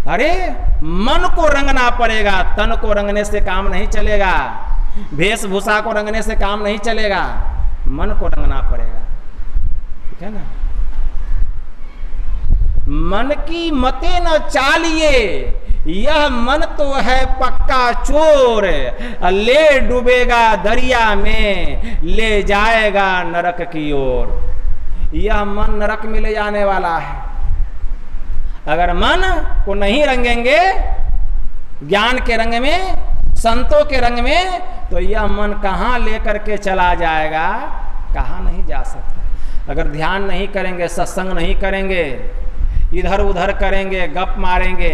अरे मन को रंगना पड़ेगा, तन को रंगने से काम नहीं चलेगा, वेशभूषा को रंगने से काम नहीं चलेगा, मन को रंगना पड़ेगा, ठीक है ना। मन की मते न चालिए, यह मन तो है पक्का चोर, ले डूबेगा दरिया में, ले जाएगा नरक की ओर। यह मन नरक में ले जाने वाला है। अगर मन को नहीं रंगेंगे ज्ञान के रंग में, संतों के रंग में, तो यह मन कहाँ लेकर के चला जाएगा, कहाँ नहीं जा सकता। अगर ध्यान नहीं करेंगे, सत्संग नहीं करेंगे, इधर उधर करेंगे, गप मारेंगे,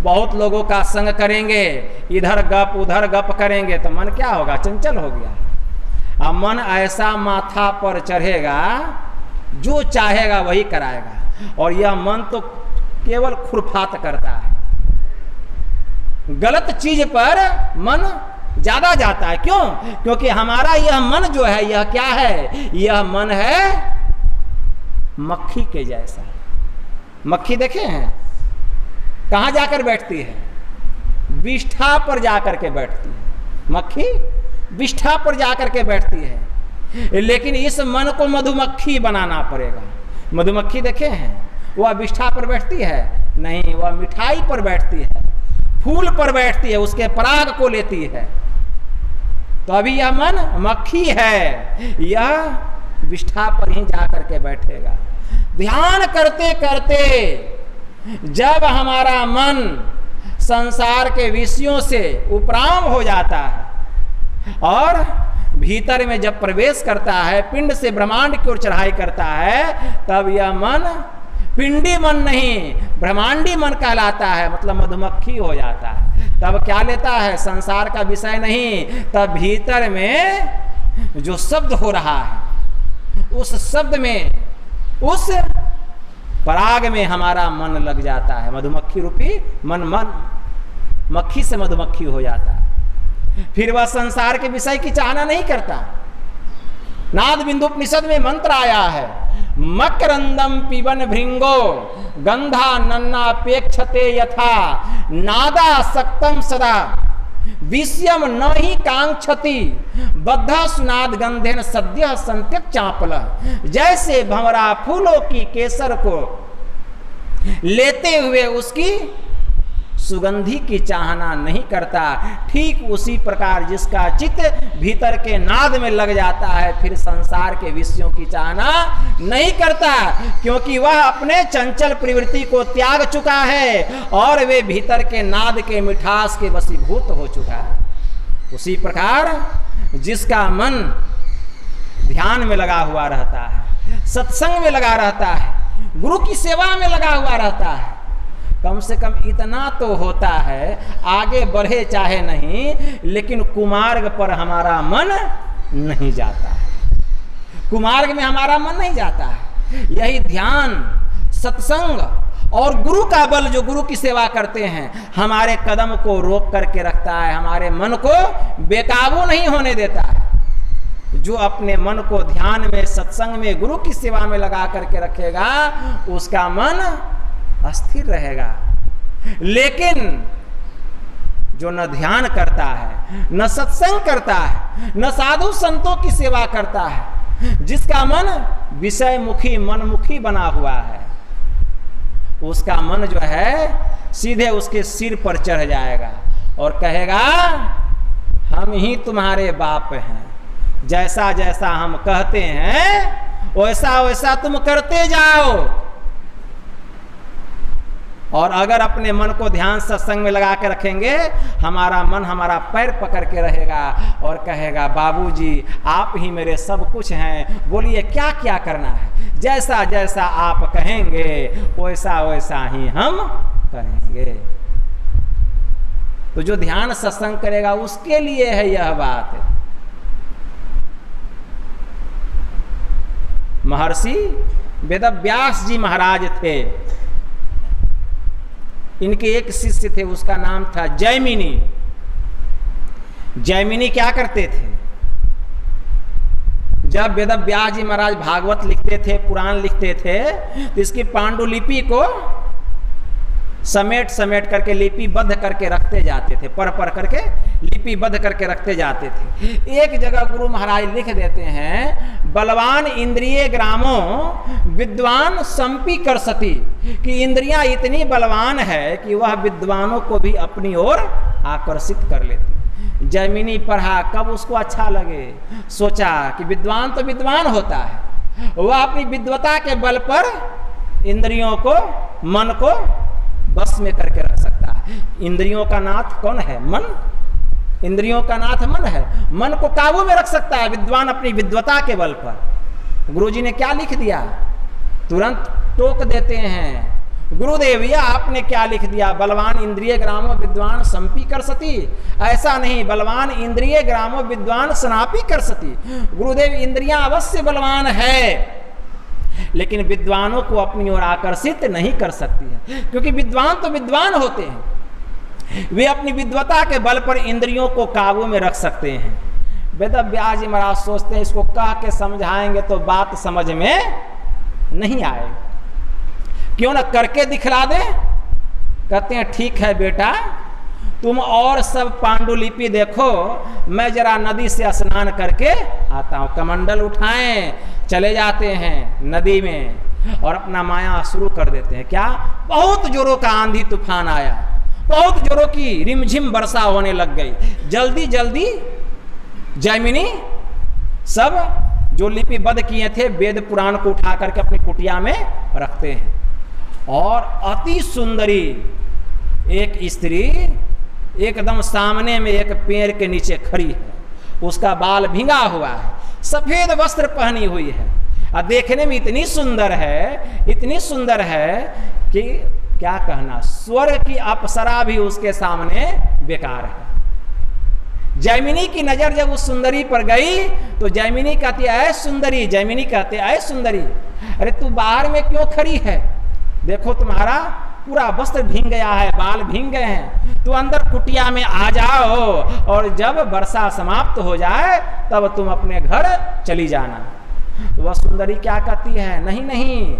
बहुत लोगों का संग करेंगे, इधर गप उधर गप करेंगे, तो मन क्या होगा, चंचल हो गया। अब मन ऐसा माथा पर चढ़ेगा, जो चाहेगा वही कराएगा। और यह मन तो केवल खुरफात करता है, गलत चीज पर मन ज्यादा जाता है। क्यों? क्योंकि हमारा यह मन जो है, यह क्या है, यह मन है मक्खी के जैसा। मक्खी देखे हैं कहां जाकर बैठती है, विष्ठा पर जाकर के बैठती है। मक्खी विष्ठा पर जाकर के बैठती है, लेकिन इस मन को मधुमक्खी बनाना पड़ेगा। मधुमक्खी देखे हैं, वह विष्ठा पर बैठती है नहीं, वह मिठाई पर बैठती है, फूल पर बैठती है, उसके पराग को लेती है। तो अभी यह मन मक्खी है, यह विष्ठा पर ही जाकर के बैठेगा। ध्यान करते करते जब हमारा मन संसार के विषयों से उपराम हो जाता है और भीतर में जब प्रवेश करता है, पिंड से ब्रह्मांड की ओर चढ़ाई करता है, तब यह मन पिंडी मन नहीं ब्रह्मांडी मन कहलाता है, मतलब मधुमक्खी हो जाता है। तब क्या लेता है, संसार का विषय नहीं, तब भीतर में जो शब्द हो रहा है, उस शब्द में, उस पराग में हमारा मन लग जाता है। मधुमक्खी रूपी मन मक्खी से मधुमक्खी हो जाता है। फिर वह संसार के विषय की चाहना नहीं करता। नाद बिंदु उपनिषद में मंत्र आया है, मकरंदम पिबन भृंगो गंधा नन्नापेक्षते यथा नादा सक्तम सदा विषयम न ही कांक्षति बद्धा सुनाद गंधेन सद्य संत्यक चापल। जैसे भंवरा फूलों की केसर को लेते हुए उसकी सुगंधी की चाहना नहीं करता, ठीक उसी प्रकार जिसका चित्त भीतर के नाद में लग जाता है, फिर संसार के विषयों की चाहना नहीं करता, क्योंकि वह अपने चंचल प्रवृत्ति को त्याग चुका है और वे भीतर के नाद के मिठास के वशीभूत हो चुका है। उसी प्रकार जिसका मन ध्यान में लगा हुआ रहता है, सत्संग में लगा रहता है, गुरु की सेवा में लगा हुआ रहता है, कम से कम इतना तो होता है, आगे बढ़े चाहे नहीं, लेकिन कुमार्ग पर हमारा मन नहीं जाता है। कुमार्ग में हमारा मन नहीं जाता है। यही ध्यान, सत्संग और गुरु का बल, जो गुरु की सेवा करते हैं, हमारे कदम को रोक करके रखता है, हमारे मन को बेकाबू नहीं होने देता है। जो अपने मन को ध्यान में, सत्संग में, गुरु की सेवा में लगा करके रखेगा, उसका मन अस्थिर रहेगा। लेकिन जो न ध्यान करता है, न सत्संग करता है, न साधु संतों की सेवा करता है, जिसका मन विषय मुखी, मनमुखी बना हुआ है, उसका मन जो है सीधे उसके सिर पर चढ़ जाएगा और कहेगा, हम ही तुम्हारे बाप हैं, जैसा जैसा हम कहते हैं वैसा वैसा तुम करते जाओ। और अगर अपने मन को ध्यान सत्संग में लगा के रखेंगे, हमारा मन हमारा पैर पकड़ के रहेगा और कहेगा, बाबूजी आप ही मेरे सब कुछ हैं, बोलिए क्या क्या करना है, जैसा जैसा आप कहेंगे वैसा वैसा ही हम करेंगे। तो जो ध्यान सत्संग करेगा उसके लिए है यह बात। महर्षि वेदव्यास जी महाराज थे, इनके एक शिष्य थे, उसका नाम था जैमिनी। जैमिनी क्या करते थे, जब वेदव्यास जी महाराज भागवत लिखते थे, पुराण लिखते थे, तो इसकी पांडुलिपि को समेट समेट करके लिपिबद्ध करके रखते जाते थे, पर करके लिपिबद्ध करके रखते जाते थे। एक जगह गुरु महाराज लिख देते हैं, बलवान इंद्रिय ग्रामो विद्वान संपी कर सती, कि इंद्रियां इतनी बलवान है कि वह विद्वानों को भी अपनी ओर आकर्षित कर लेती। जैमिनी पढ़ा, कब उसको अच्छा लगे, सोचा कि विद्वान तो विद्वान होता है, वह अपनी विद्वता के बल पर इंद्रियों को, मन को बस में करके रख सकता है। इंद्रियों का नाथ कौन है? मन। इंद्रियों का नाथ मन है, मन को काबू में रख सकता है विद्वान अपनी विद्वता के बल पर। गुरुजी ने क्या लिख दिया, तुरंत टोक देते हैं, गुरुदेव यह आपने क्या लिख दिया, बलवान इंद्रिय ग्रामो विद्वान संपी कर सती। ऐसा नहीं, बलवान इंद्रिय ग्रामो विद्वान स्नापी कर सती। गुरुदेव इंद्रियां अवश्य बलवान है, लेकिन विद्वानों को अपनी ओर आकर्षित नहीं कर सकती है, क्योंकि विद्वान तो विद्वान होते हैं, वे अपनी विद्वता के बल पर इंद्रियों को काबू में रख सकते हैं। वेद व्यास जी महाराज सोचते हैं इसको कह के समझाएंगे तो बात समझ में नहीं आएगी, क्यों ना करके दिखला दे। कहते हैं ठीक है बेटा, तुम और सब पांडुलिपि देखो, मैं जरा नदी से स्नान करके आता हूँ। कमंडल उठाएं, चले जाते हैं नदी में और अपना माया शुरू कर देते हैं। क्या? बहुत जोरों का आंधी तूफान आया, बहुत जोरों की रिमझिम वर्षा होने लग गई। जल्दी जल्दी जैमिनी सब जो लिपिबद्ध किए थे वेद पुराण को उठा करके अपनी कुटिया में रखते हैं, और अति सुंदरी एक स्त्री एकदम सामने में एक पेड़ के नीचे खड़ी है, उसका बाल भींगा हुआ है, सफेद वस्त्र पहनी हुई है, और देखने में इतनी सुंदर है, इतनी सुंदर है कि क्या कहना, स्वर्ग की अप्सरा भी उसके सामने बेकार है। जैमिनी की नजर जब उस सुंदरी पर गई तो जैमिनी कहती है, ऐ सुंदरी, जैमिनी कहते ऐ सुंदरी, अरे तू बाहर में क्यों खड़ी है? देखो तुम्हारा पूरा वस्त्र भींग गया है, बाल भींग गए हैं, तू अंदर कुटिया में आ जाओ, और जब वर्षा समाप्त हो जाए तब तुम अपने घर चली जाना। तो वह सुंदरी क्या कहती है, नहीं नहीं,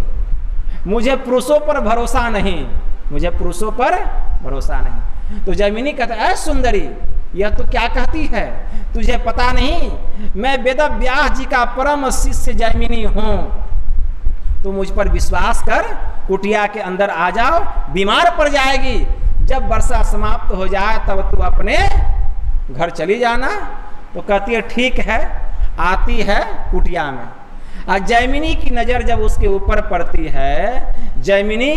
मुझे पुरुषों पर भरोसा नहीं, मुझे पुरुषों पर भरोसा नहीं। तो जैमिनी कहता है, ऐ सुंदरी, यह तो क्या कहती है, तुझे पता नहीं मैं वेद व्यास जी का परम शिष्य जैमिनी हूं, तो मुझ पर विश्वास कर, कुटिया के अंदर आ जाओ, बीमार पड़ जाएगी, जब वर्षा समाप्त हो जाए तब तू अपने घर चली जाना। तो कहती है ठीक है, आती है कुटिया में। और जैमिनी की नजर जब उसके ऊपर पड़ती है, जैमिनी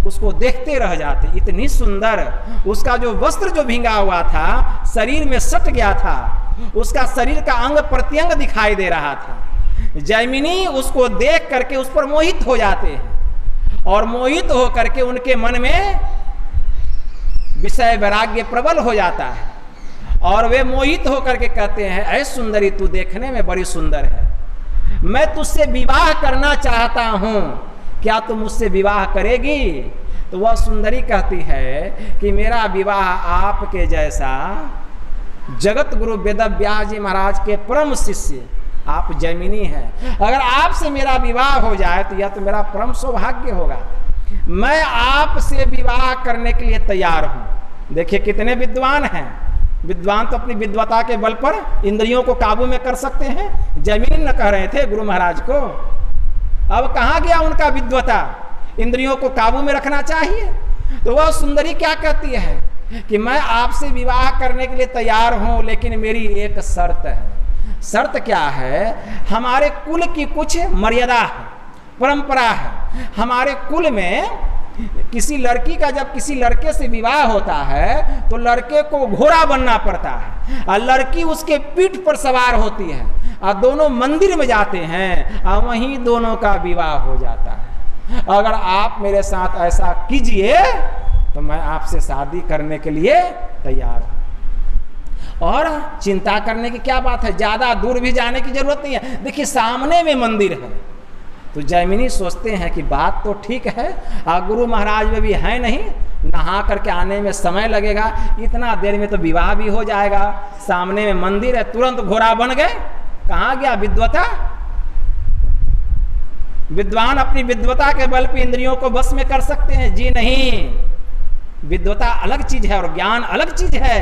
उसको देखते रह जाते, इतनी सुंदर, उसका जो वस्त्र जो भींगा हुआ था शरीर में सट गया था, उसका शरीर का अंग प्रत्यंग दिखाई दे रहा था। जैमिनी उसको देख करके उस पर मोहित हो जाते हैं, और मोहित हो करके उनके मन में विषय वैराग्य प्रबल हो जाता है, और वे मोहित होकर के कहते हैं, ऐ सुंदरी, तू देखने में बड़ी सुंदर है, मैं तुझसे विवाह करना चाहता हूं, क्या तुम मुझसे विवाह करेगी? तो वह सुंदरी कहती है कि मेरा विवाह आपके जैसा जगत गुरु वेद व्यास जी महाराज के परम शिष्य आप जैमिनी हैं, अगर आपसे मेरा विवाह हो जाए तो यह तो मेरा परम सौभाग्य होगा, मैं आपसे विवाह करने के लिए तैयार हूं। देखिए कितने विद्वान हैं, विद्वान तो अपनी विद्वता के बल पर इंद्रियों को काबू में कर सकते हैं। जैमिनी न कह रहे थे गुरु महाराज को, अब कहाँ गया उनका विद्वता, इंद्रियों को काबू में रखना चाहिए। तो वह सुंदरी क्या कहती है कि मैं आपसे विवाह करने के लिए तैयार हूं, लेकिन मेरी एक शर्त है। शर्त क्या है? हमारे कुल की कुछ मर्यादा है, परंपरा है। हमारे कुल में किसी लड़की का जब किसी लड़के से विवाह होता है तो लड़के को घोड़ा बनना पड़ता है, और लड़की उसके पीठ पर सवार होती है, और दोनों मंदिर में जाते हैं, और वहीं दोनों का विवाह हो जाता है। अगर आप मेरे साथ ऐसा कीजिए तो मैं आपसे शादी करने के लिए तैयार हूं। और चिंता करने की क्या बात है, ज्यादा दूर भी जाने की जरूरत नहीं है, देखिए सामने में मंदिर है। तो जैमिनी सोचते हैं कि बात तो ठीक है, और गुरु महाराज में भी है नहीं, नहा करके आने में समय लगेगा, इतना देर में तो विवाह भी हो जाएगा, सामने में मंदिर है, तुरंत घोड़ा बन गए। कहाँ गया विद्वता? विद्वान अपनी विद्वता के बल पर इंद्रियों को बस में कर सकते हैं? जी नहीं, विद्वता अलग चीज है और ज्ञान अलग चीज है।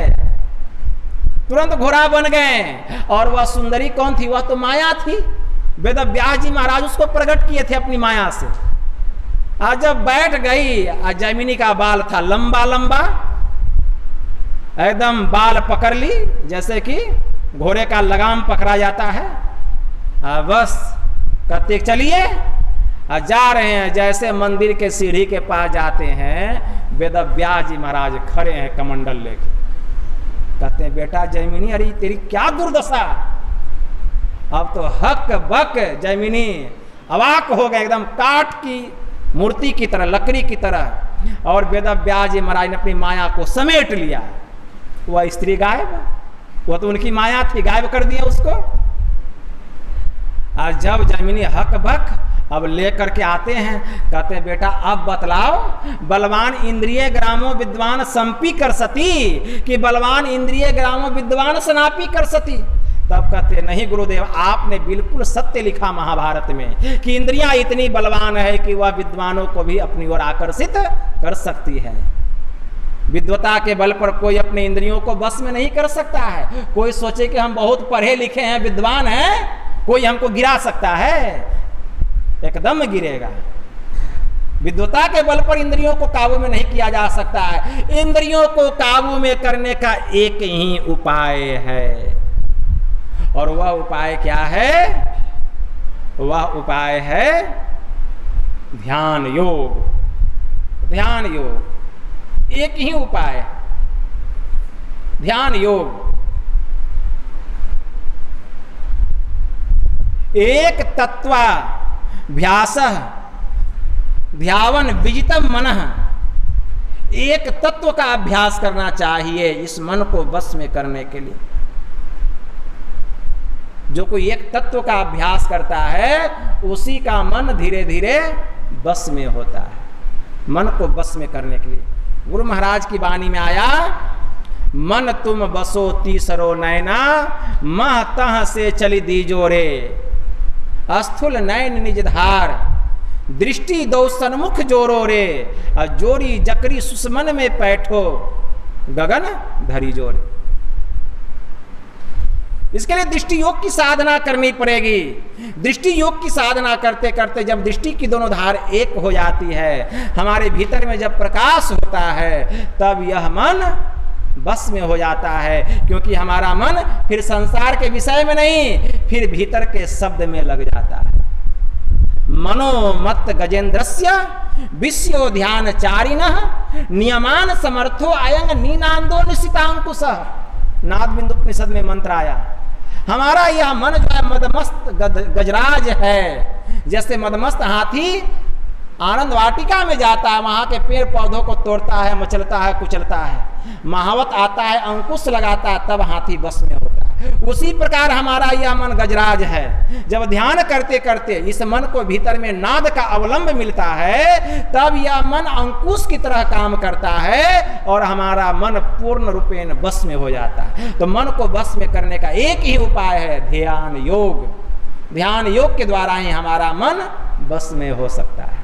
तुरंत घोड़ा बन गए। और वह सुंदरी कौन थी? वह तो माया थी। वेद व्यास जी महाराज उसको प्रकट किए थे अपनी माया से। आज जब बैठ गई, जैमिनी का बाल था लंबा लंबा, एकदम बाल पकड़ ली जैसे कि घोड़े का लगाम पकड़ा जाता है। बस कहते चलिए, जा रहे हैं। जैसे मंदिर के सीढ़ी के पास जाते हैं, वेद व्यास जी महाराज खड़े हैं कमंडल लेके। कहते हैं बेटा जैमिनी, अरे तेरी क्या दुर्दशा। अब तो हक बक जैमिनी अवाक हो गए, एकदम काठ की मूर्ति की तरह, लकड़ी की तरह। और वेद व्यास जी महाराज ने अपनी माया को समेट लिया। वह स्त्री गायब, वह तो उनकी माया थी, गायब कर दिया उसको। और जब जैमिनी हक बक अब लेकर के आते हैं, कहते हैं बेटा अब बतलाओ, बलवान इंद्रिय ग्रामो विद्वान संपी कर सती कि बलवान इंद्रिय ग्रामो विद्वान सनापी कर सती। तब कहते नहीं गुरुदेव, आपने बिल्कुल सत्य लिखा महाभारत में कि इंद्रियां इतनी बलवान है कि वह विद्वानों को भी अपनी ओर आकर्षित कर सकती है। विद्वता के बल पर कोई अपने इंद्रियों को बस में नहीं कर सकता है। कोई सोचे कि हम बहुत पढ़े लिखे हैं, विद्वान हैं, कोई हमको गिरा सकता है? एकदम गिरेगा। विद्वता के बल पर इंद्रियों को काबू में नहीं किया जा सकता है। इंद्रियों को काबू में करने का एक ही उपाय है, और वह उपाय क्या है? वह उपाय है ध्यान योग। ध्यान योग एक ही उपाय है, ध्यान योग। एक तत्वा भ्यास ध्यावन विजितम मनः। एक तत्व का अभ्यास करना चाहिए इस मन को बस में करने के लिए। जो कोई एक तत्व का अभ्यास करता है, उसी का मन धीरे धीरे बस में होता है। मन को बस में करने के लिए गुरु महाराज की वाणी में आया, मन तुम बसो तीसरो नैना, मह तह से चली दीजो रे। अस्थूल नैन निज धार, दृष्टि दो सन्मुख जोरो रे। जोरी जकरी सुषमन में बैठो, गगन धरी जोरे। इसके लिए दृष्टि योग की साधना करनी पड़ेगी। दृष्टि योग की साधना करते करते जब दृष्टि की दोनों धार एक हो जाती है, हमारे भीतर में जब प्रकाश होता है, तब यह मन बस में हो जाता है। क्योंकि हमारा मन फिर संसार के विषय में नहीं, फिर भीतर के शब्द में लग जाता है। मनोमत गजेंद्रस्य विश्यो ध्यान चारिणः, नियमान समर्थो अयंग नीनांदो निशितांकुश। नाद बिंदु उपनिषद में मंत्र आया। हमारा यह मन जो है मदमस्त गजराज है। जैसे मदमस्त हाथी आनंद वाटिका में जाता है, वहां के पेड़ पौधों को तोड़ता है, मचलता है, कुचलता है, महावत आता है, अंकुश लगाता है, तब हाथी बस में होता है। उसी प्रकार हमारा यह मन गजराज है। जब ध्यान करते करते इस मन को भीतर में नाद का अवलंब मिलता है, तब यह मन अंकुश की तरह काम करता है और हमारा मन पूर्ण रूपेण बस में हो जाता है। तो मन को बस में करने का एक ही उपाय है ध्यान योग। ध्यान योग के द्वारा ही हमारा मन बस में हो सकता है।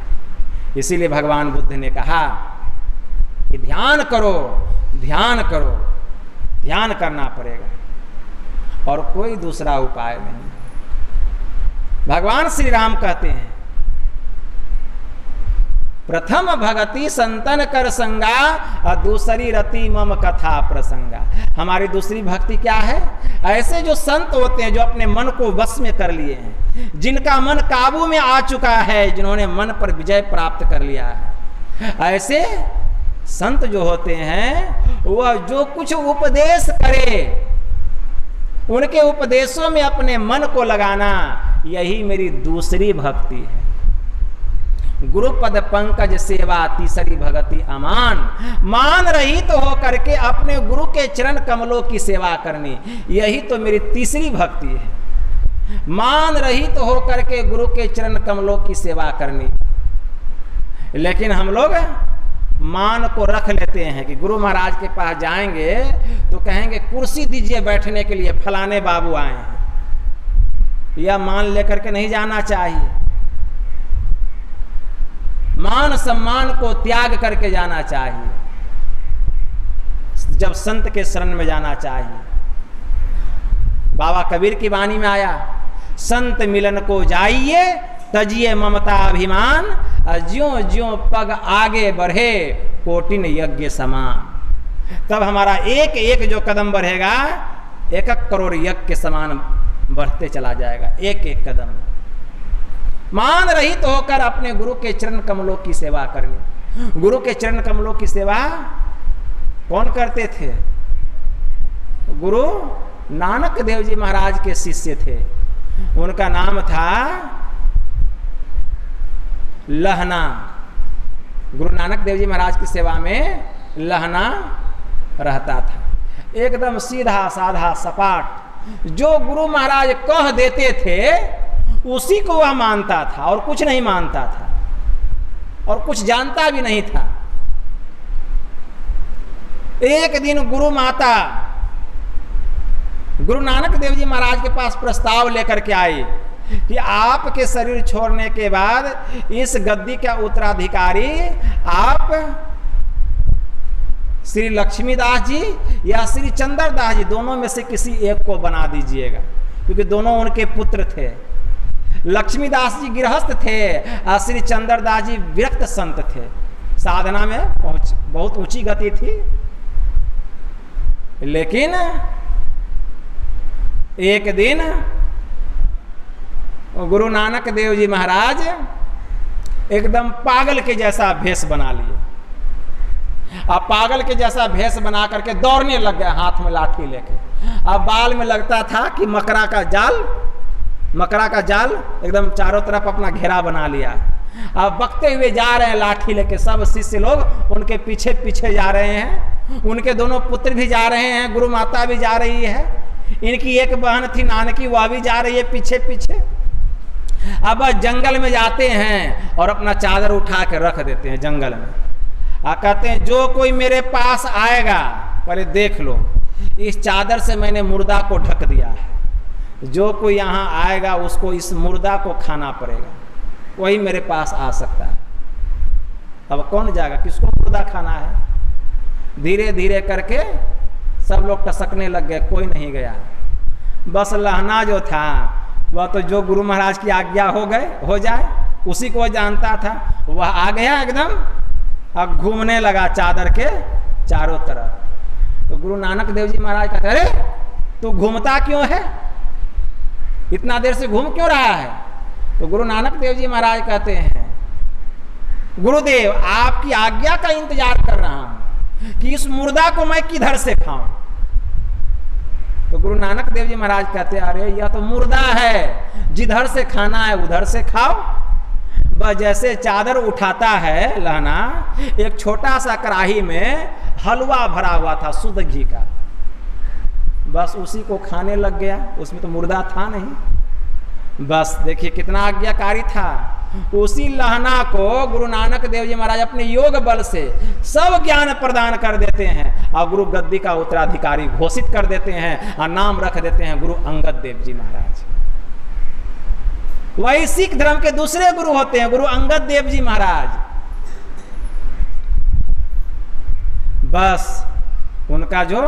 इसीलिए भगवान बुद्ध ने कहा कि ध्यान करो, ध्यान करो, ध्यान करना पड़ेगा और कोई दूसरा उपाय नहीं। भगवान श्री राम कहते हैं, प्रथम भगति संतन कर संगा और दूसरी रति मम कथा प्रसंगा। हमारी दूसरी भक्ति क्या है? ऐसे जो संत होते हैं जो अपने मन को वश में कर लिए हैं, जिनका मन काबू में आ चुका है, जिन्होंने मन पर विजय प्राप्त कर लिया है, ऐसे संत जो होते हैं वह जो कुछ उपदेश करे, उनके उपदेशों में अपने मन को लगाना, यही मेरी दूसरी भक्ति है। गुरुपद पंकज सेवा तीसरी भगति अमान। मान रहित तो हो करके अपने गुरु के चरण कमलों की सेवा करनी, यही तो मेरी तीसरी भक्ति है। मान रहित तो हो करके गुरु के चरण कमलों की सेवा करनी। लेकिन हम लोग मान को रख लेते हैं कि गुरु महाराज के पास जाएंगे तो कहेंगे कुर्सी दीजिए बैठने के लिए, फलाने बाबू आए हैं। यह मान लेकर के नहीं जाना चाहिए। मान सम्मान को त्याग करके जाना चाहिए। जब संत के शरण में जाना चाहिए। बाबा कबीर की वाणी में आया, संत मिलन को जाइए तजिए ममता अभिमान, ज्यों ज्यों पग आगे बढ़े कोटिन यज्ञ समान। तब हमारा एक एक जो कदम बढ़ेगा 1 करोड़ यज्ञ के समान बढ़ते चला जाएगा, एक एक कदम। मान रहित तो होकर अपने गुरु के चरण कमलों की सेवा करनी। गुरु के चरण कमलों की सेवा कौन करते थे? गुरु नानक देव जी महाराज के शिष्य थे, उनका नाम था लहना। गुरु नानक देव जी महाराज की सेवा में लहना रहता था, एकदम सीधा साधा सपाट। जो गुरु महाराज कह देते थे उसी को वह मानता था और कुछ नहीं मानता था और कुछ जानता भी नहीं था। एक दिन गुरु माता गुरु नानक देव जी महाराज के पास प्रस्ताव लेकर के आई कि आपके शरीर छोड़ने के बाद इस गद्दी का उत्तराधिकारी आप श्री लक्ष्मीदास जी या श्री चंद्रदास जी दोनों में से किसी एक को बना दीजिएगा, क्योंकि दोनों उनके पुत्र थे। लक्ष्मीदास जी गृहस्थ थे और श्री चंद्रदास जी विरक्त संत थे, साधना में बहुत ऊंची गति थी। लेकिन एक दिन गुरु नानक देव जी महाराज एकदम पागल के जैसा भेष बना लिए। अब पागल के जैसा भेष बना करके दौड़ने लग गए हाथ में लाठी लेके। अब बाल में लगता था कि मकरा का जाल एकदम चारों तरफ अपना घेरा बना लिया। अब बकते हुए जा रहे हैं लाठी लेके, सब शिष्य लोग उनके पीछे पीछे जा रहे हैं। उनके दोनों पुत्र भी जा रहे हैं, गुरु माता भी जा रही है, इनकी एक बहन थी नानकी, वह भी जा रही है पीछे पीछे। अब जंगल में जाते हैं और अपना चादर उठा के रख देते हैं जंगल में, और कहते हैं जो कोई मेरे पास आएगा पहले देख लो, इस चादर से मैंने मुर्दा को ढक दिया है, जो कोई यहाँ आएगा उसको इस मुर्दा को खाना पड़ेगा, वही मेरे पास आ सकता है। अब कौन जाएगा, किसको मुर्दा खाना है? धीरे धीरे करके सब लोग टसकने लग गए, कोई नहीं गया। बस लहना जो था वह तो जो गुरु महाराज की आज्ञा हो जाए उसी को जानता था। वह आ गया एकदम, अब घूमने लगा चादर के चारों तरफ। तो गुरु नानक देव जी महाराज कहते, अरे तू घूमता क्यों है, इतना देर से घूम क्यों रहा है? तो गुरु नानक देव जी महाराज कहते हैं, गुरुदेव आपकी आज्ञा का इंतजार कर रहा हूं कि इस मुर्दा को मैं किधर से खाऊं। तो गुरु नानक देव जी महाराज कहते हैं, अरे यह तो मुर्दा है, जिधर से खाना है उधर से खाओ। बस जैसे चादर उठाता है लहना, एक छोटा सा कढ़ाई में हलवा भरा हुआ था शुद्ध घी का, बस उसी को खाने लग गया। उसमें तो मुर्दा था नहीं। बस देखिए कितना आज्ञाकारी था। उसी लहना को गुरु नानक देव जी महाराज अपने योग बल से सब ज्ञान प्रदान कर देते हैं और गुरु गद्दी का उत्तराधिकारी घोषित कर देते हैं और नाम रख देते हैं गुरु अंगद देव जी महाराज। वही सिख धर्म के दूसरे गुरु होते हैं गुरु अंगद देव जी महाराज। बस उनका जो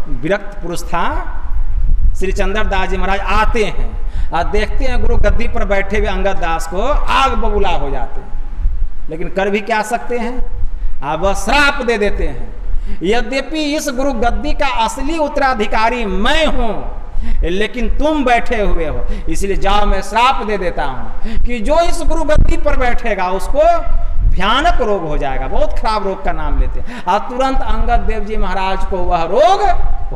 विरक्त पुरुष था श्री चंद्रदास जी महाराज आते हैं और देखते हैं गुरु गद्दी पर बैठे हुए अंगद दास को, आग बबूला हो जाते हैं। लेकिन कर भी क्या सकते हैं, अब श्राप दे देते हैं। यद्यपि इस गुरु गद्दी का असली उत्तराधिकारी मैं हूं, लेकिन तुम बैठे हुए हो, इसलिए जाओ मैं श्राप दे देता हूं कि जो इस गुरु गद्दी पर बैठेगा उसको भयानक रोग हो जाएगा। बहुत खराब रोग का नाम लेते हैं और तुरंत अंगद देव जी महाराज को वह रोग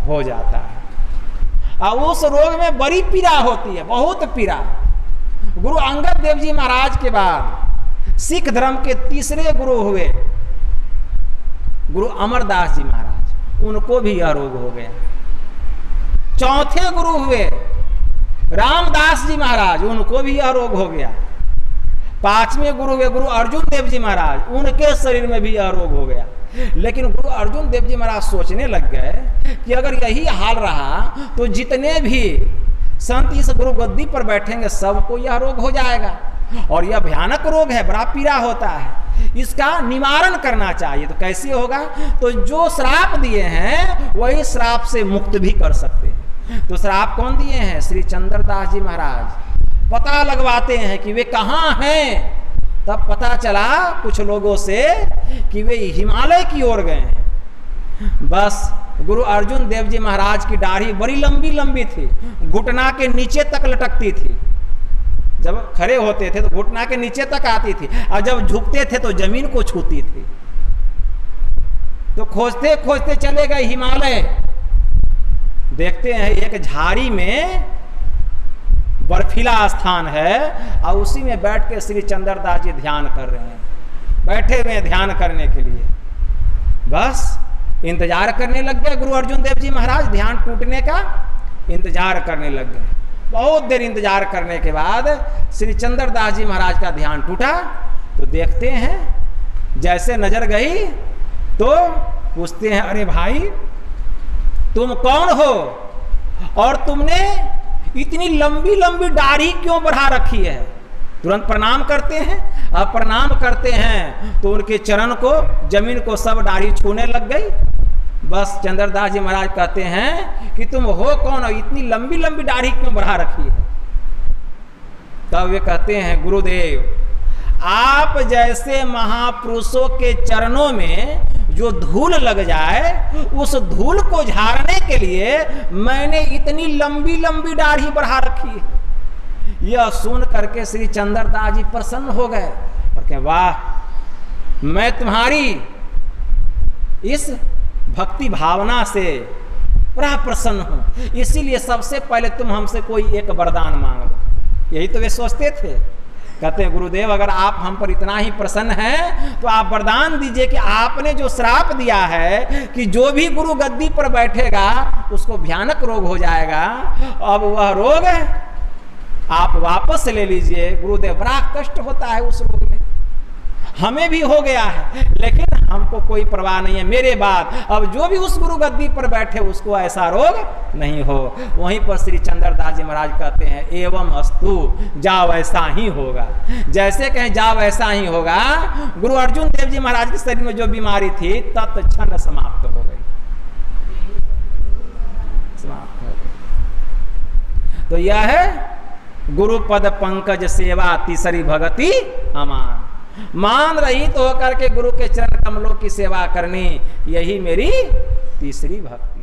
हो जाता है और उस रोग में बड़ी पीड़ा होती है, बहुत पीड़ा। गुरु अंगद देव जी महाराज के बाद सिख धर्म के तीसरे गुरु हुए गुरु अमरदास जी महाराज, उनको भी यह रोग हो गया। चौथे गुरु हुए रामदास जी महाराज, उनको भी यह रोग हो गया। पांचवें गुरु हुए गुरु अर्जुन देव जी महाराज, उनके शरीर में भी यह रोग हो गया। लेकिन गुरु अर्जुन देव जी महाराज सोचने लग गए कि अगर यही हाल रहा तो जितने भी संत इस गुरु गद्दी पर बैठेंगे सबको यह रोग हो जाएगा और यह भयानक रोग है, बड़ा पीड़ा होता है, इसका निवारण करना चाहिए। तो कैसे होगा? तो जो श्राप दिए हैं वही श्राप से मुक्त भी कर सकते हैं। तो श्राप कौन दिए हैं? श्री चंद्रदास जी महाराज। पता लगवाते हैं कि वे कहाँ हैं, तब पता चला कुछ लोगों से कि वे हिमालय की ओर गए हैं। बस गुरु अर्जुन देव जी महाराज की दाढ़ी बड़ी लंबी लंबी थी, घुटना के नीचे तक लटकती थी। जब खड़े होते थे तो घुटना के नीचे तक आती थी, और जब झुकते थे तो जमीन को छूती थी। तो खोजते खोजते चले गए हिमालय। देखते हैं एक झाड़ी में बर्फीला स्थान है, और उसी में बैठ के श्री चंद्रदास जी ध्यान कर रहे हैं। बैठे हुए ध्यान करने के लिए बस इंतजार करने लग गए। गुरु अर्जुन देव जी महाराज ध्यान टूटने का इंतजार करने लग गए। बहुत देर इंतजार करने के बाद श्री चंद्रदास जी महाराज का ध्यान टूटा। तो देखते हैं, जैसे नजर गई तो पूछते हैं, अरे भाई तुम कौन हो और तुमने इतनी लंबी लंबी दाढ़ी क्यों बढ़ा रखी है? तुरंत प्रणाम करते हैं। अब प्रणाम करते हैं तो उनके चरण को, जमीन को सब दाढ़ी छूने लग गई। बस चंद्रदास जी महाराज कहते हैं कि तुम हो कौन हो, इतनी लंबी लंबी दाढ़ी क्यों बढ़ा रखी है? तब वे कहते हैं, गुरुदेव आप जैसे महापुरुषों के चरणों में जो धूल लग जाए, उस धूल को झाड़ने के लिए मैंने इतनी लंबी लंबी दाढ़ी बढ़ा रखी है। यह सुन करके श्री चंद्रदास जी प्रसन्न हो गए और कहे, वाह, मैं तुम्हारी इस भक्ति भावना से बड़ा प्रसन्न हूं, इसीलिए सबसे पहले तुम हमसे कोई एक वरदान मांग लो। यही तो वे सोचते थे। कहते हैं, गुरुदेव अगर आप हम पर इतना ही प्रसन्न हैं तो आप वरदान दीजिए कि आपने जो श्राप दिया है कि जो भी गुरु गद्दी पर बैठेगा उसको भयानक रोग हो जाएगा, अब वह रोग आप वापस ले लीजिए। गुरुदेव बड़ा कष्ट होता है उस रोग में, हमें भी हो गया है, लेकिन हमको कोई परवाह नहीं है। मेरे बाद अब जो भी उस गुरु गद्दी पर बैठे उसको ऐसा रोग नहीं हो। वहीं पर श्री चंद्रदास जी महाराज कहते हैं, एवं अस्तु, जा वैसा ही होगा। जैसे कहें जा वैसा ही होगा। गुरु अर्जुन देव जी महाराज के शरीर में जो बीमारी थी तत्क्षण समाप्त हो गई, समाप्त हो गई। तो यह है गुरु पद पंकज सेवा तीसरी भगति अमान। मान रहित होकर के गुरु के चरण कमलों की सेवा करनी, यही मेरी तीसरी भक्ति।